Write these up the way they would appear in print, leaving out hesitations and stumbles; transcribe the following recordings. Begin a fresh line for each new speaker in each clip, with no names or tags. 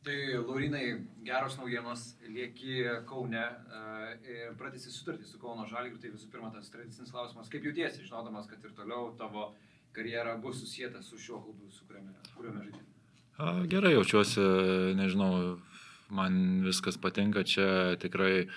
Tai Laurinai, geros naujienos, lieki Kaune ir pratęsi sutartį su Kauno Žalgiriu. Tai visų pirma tas tradicinis klausimas, kaip jautiesi, žinodamas, kad ir toliau tavo karjera bus susijęta su šiuo klubu, su kuriuo žaidži?
Gerai jaučiuosi, nežinau, man viskas patinka, čia tikrai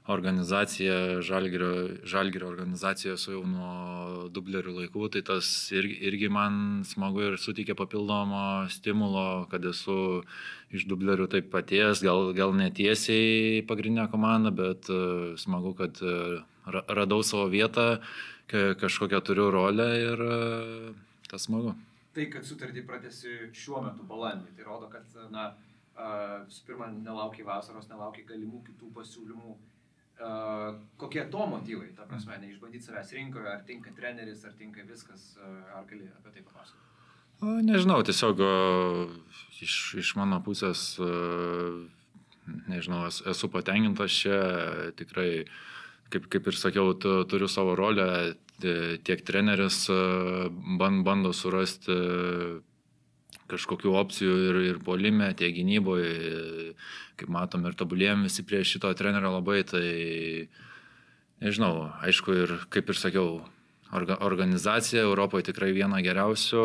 organizacija, Žalgirio organizacija esu jau nuo dublerių laikų, tai tas irgi man smagu ir suteikia papildomo stimulo, kad esu iš dublerių taip paties, gal netiesiai pagrindinę komandą, bet smagu, kad radau savo vietą, kažkokią turiu rolę ir tas smagu.
Tai, kad sutartį pratęsi šiuo metu balandį, tai rodo, kad, visų pirma, nelaukiai vasaros, nelaukiai galimų kitų pasiūlymų. Kokie to motyvai, ta prasme, neišbandyti savęs rinkoje, ar tinka treneris, ar tinka viskas, ar gali apie tai papasakoti?
Nežinau, tiesiog iš mano pusės, nežinau, esu patenkintas čia, tikrai, kaip ir sakiau, turiu savo rolę, tiek treneris bando surasti kažkokių opcijų ir puolime, tiek gynyboje, kaip matom, ir tobulėjom visi prie šito trenerio labai, tai nežinau, aišku, ir kaip ir sakiau, organizacija Europoje tikrai viena geriausių,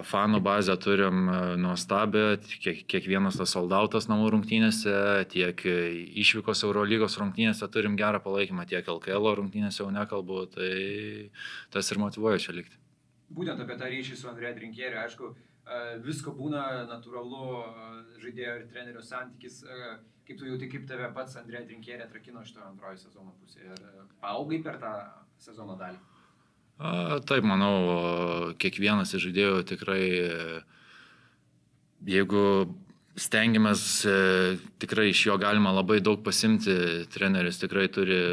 fanų bazę turim nuostabę, kiekvienas tas soldautas namų rungtynėse, tiek išvykos Eurolygos rungtynėse turim gerą palaikymą, tiek LKL rungtynėse jau nekalbu, tai tas ir motyvuoja čia likti.
Būtent apie tą ryšį su Andrėja Trinkieriu, aišku, visko būna natūralu žaidėjo ir trenerio santykis. Kaip tu jauti, kaip tave pats Andrėja Trinkierė atrakino šitoje antroje sezono pusėje ir paaugai per tą sezono dalį?
Taip, manau, kiekvienas iš žaidėjų tikrai, jeigu stengiamės, tikrai iš jo galima labai daug pasimti, treneris tikrai turi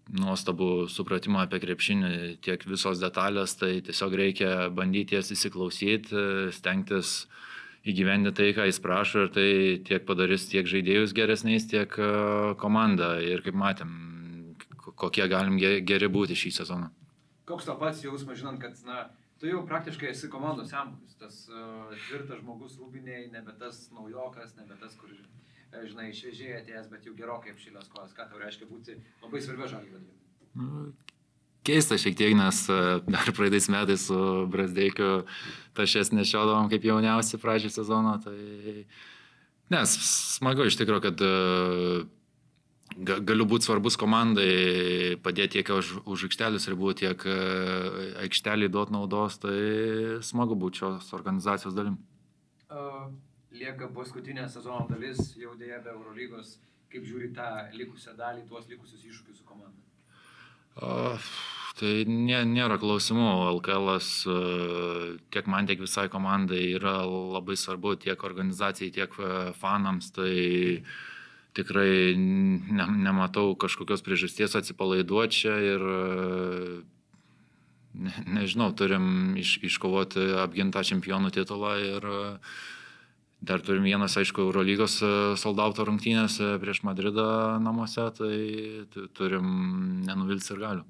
nuostabų supratimą apie krepšinį, tiek visos detalės, tai tiesiog reikia bandyti jas įsiklausyti, stengtis įgyvendinti tai, ką jis prašo, ir tai tiek padarys tiek žaidėjus geresniais, tiek komandą, ir kaip matėm, kokie galim geri būti šį sezoną.
Koks tau pats jausmas, žinant, kad tu jau praktiškai esi komandos senbuvis, tas tvirtas žmogus rūbinėje, nebe tas naujokas, nebe tas, kur žinai, šviežiai atėjęs, bet jau gerokai apšilęs kojas. Ką tau reiškia būti labai svarbia Žalgirio?
Keista šiek tiek, nes dar praeitais metais su Brazdeikiu tašes nešiodavom kaip jauniausi pradžią sezono. Tai... Nes smagu iš tikrųjų, kad galiu būti svarbus komandai, padėti tiek už aikštelės ribų, tiek aikštelį duoti naudos. Tai smagu būti šios organizacijos dalim.
Lieka paskutinė sezono dalis, jau dėja be Eurolygos. Kaip žiūri tą likusią dalį, tuos likusius iššūkius su komanda?
Tai nėra klausimų. LKL-as tiek man, tiek visai komandai yra labai svarbu, tiek organizacijai, tiek fanams. Tai tikrai nematau kažkokios priežasties atsipalaiduoti čia ir nežinau, turim iškovoti apgintą čempionų titulą ir dar turim vienas, aišku, Eurolygos soldauto rungtynės prieš Madridą namuose, tai turim nenuvilti ir galių.